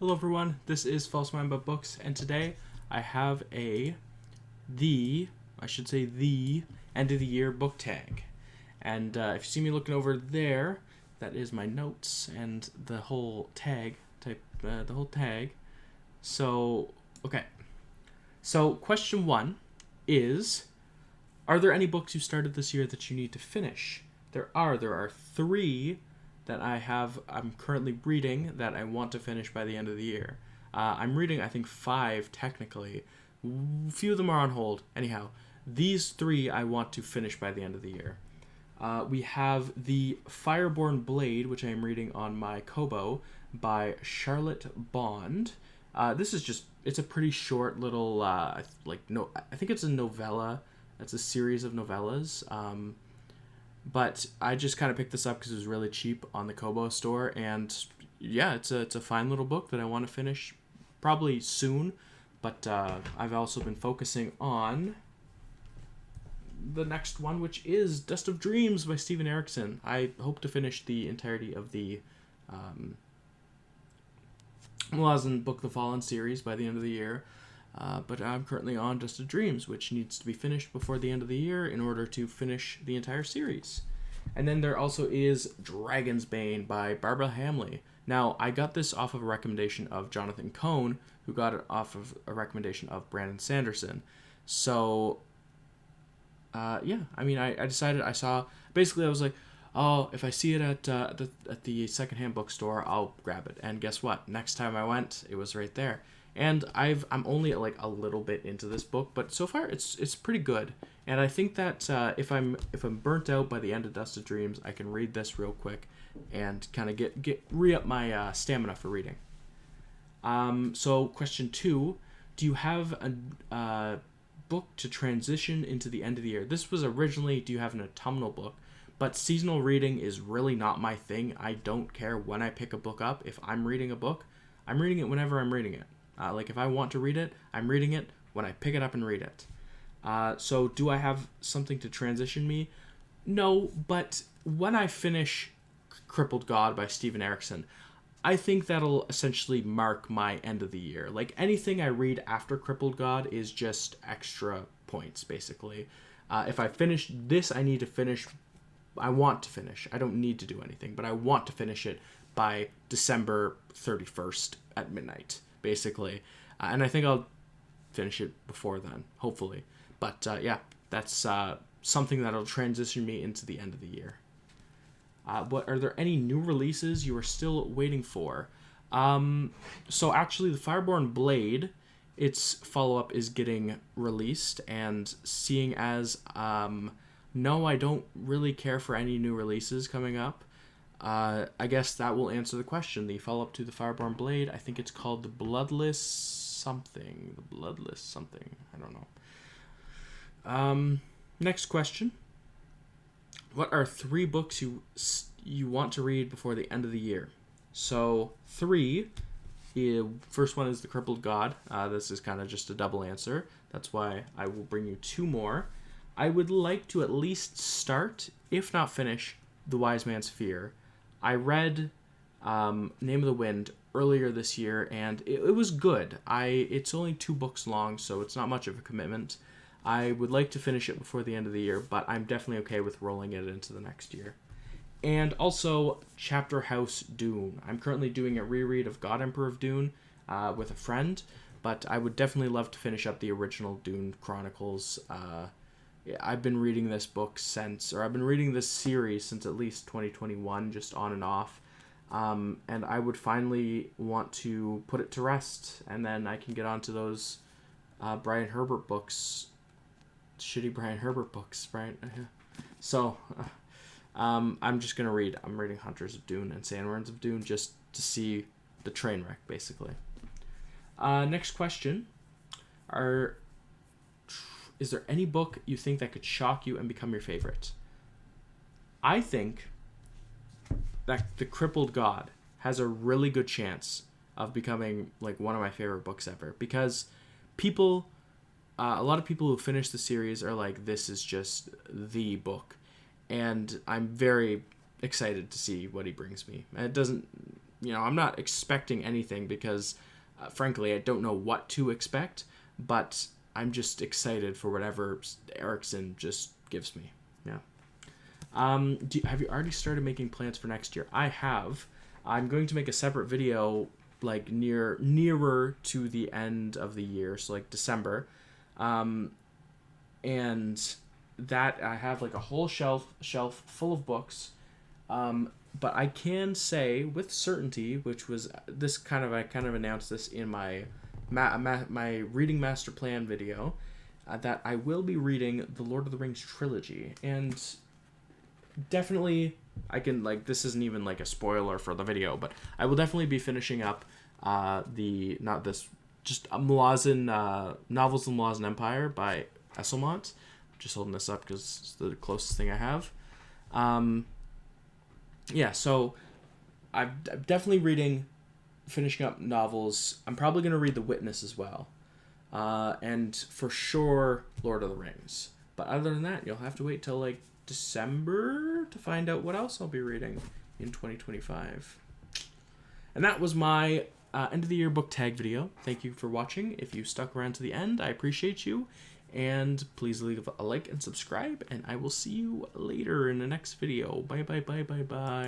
Hello everyone, this is Falseminereads Books, and today I have the end of the year book tag. And if you see me looking over there, that is my notes and the whole tag. So, okay. So, question 1 is, are there any books you started this year that you need to finish? There are 3 that I'm currently reading that I want to finish by the end of the year. I'm reading, I think, 5 technically. Few of them are on hold. Anyhow, these 3 I want to finish by the end of the year. We have the Fireborn Blade, which I am reading on my Kobo, by Charlotte Bond. It's a pretty short little, I think it's a novella. It's a series of novellas. But I just kind of picked this up because it was really cheap on the Kobo store, and yeah, it's a fine little book that I want to finish probably soon. But I've also been focusing on the next one, which is Dust of Dreams by Steven Erikson. I hope to finish the entirety of the as in Book of the Fallen series by the end of the year. But I'm currently on Dust of Dreams, which needs to be finished before the end of the year in order to finish the entire series. And then there also is Dragon's Bane by Barbara Hamley. Now, I got this off of a recommendation of Jonathan Cohn, who got it off of a recommendation of Brandon Sanderson. So, I decided, I was like, oh, if I see it at the secondhand bookstore, I'll grab it. And guess what? Next time I went, it was right there. And I'm only like a little bit into this book, but so far it's pretty good. And I think that if I'm burnt out by the end of Dust of Dreams, I can read this real quick and kind of re-up my stamina for reading. So question 2, do you have a book to transition into the end of the year? This was originally, do you have an autumnal book? But seasonal reading is really not my thing. I don't care when I pick a book up. If I'm reading a book, I'm reading it whenever I'm reading it. If I want to read it, I'm reading it when I pick it up and read it. So do I have something to transition me? No, but when I finish Crippled God by Steven Erikson, I think that'll essentially mark my end of the year. Like, anything I read after Crippled God is just extra points, basically. If I finish this, I want to finish. I don't need to do anything, but I want to finish it by December 31st at midnight, basically. And I think I'll finish it before then, hopefully. But that's something that'll transition me into the end of the year. But are there any new releases you are still waiting for? So actually, the Fireborn Blade, its follow-up is getting released, and seeing as no, I don't really care for any new releases coming up. I guess that will answer the question. The follow-up to the Fireborn Blade, I think it's called The Bloodless something. I don't know. Next question. What are 3 books you want to read before the end of the year? So 3. First one is The Crippled God. This is kind of just a double answer. That's why I will bring you 2 more. I would like to at least start, if not finish, The Wise Man's Fear. I read Name of the Wind earlier this year, and it was good. It's only 2 books long, so it's not much of a commitment. I would like to finish it before the end of the year, but I'm definitely okay with rolling it into the next year. And also, Chapter House Dune. I'm currently doing a reread of God Emperor of Dune with a friend, but I would definitely love to finish up the original Dune Chronicles. I've been reading this series since at least 2021, just on and off. And I would finally want to put it to rest, and then I can get on to those Brian Herbert books. Shitty Brian Herbert books, right? So, I'm just going to read. I'm reading Hunters of Dune and Sandworms of Dune just to see the train wreck, basically. Next question. Is there any book you think that could shock you and become your favorite? I think that The Crippled God has a really good chance of becoming like one of my favorite books ever, because a lot of people who finish the series are like, this is just the book, and I'm very excited to see what he brings me. And it doesn't I'm not expecting anything because, frankly, I don't know what to expect, but I'm just excited for whatever Erickson just gives me. Yeah. Have you already started making plans for next year? I have. I'm going to make a separate video like nearer to the end of the year, so like December, and that I have like a whole shelf full of books. But I can say with certainty, which was I kind of announced this in my my reading master plan video, that I will be reading the Lord of the Rings trilogy, and definitely I can this isn't even like a spoiler for the video, but I will definitely be finishing up Malazan Novels of the Malazan Empire by Esselmont. Just holding this up because it's the closest thing I have. Yeah, so I'm definitely finishing up novels. I'm probably going to read The Witness as well. And for sure, Lord of the Rings. But other than that, you'll have to wait till like December to find out what else I'll be reading in 2025. And that was my end of the year book tag video. Thank you for watching. If you stuck around to the end, I appreciate you. And please leave a like and subscribe. And I will see you later in the next video. Bye, bye, bye, bye, bye.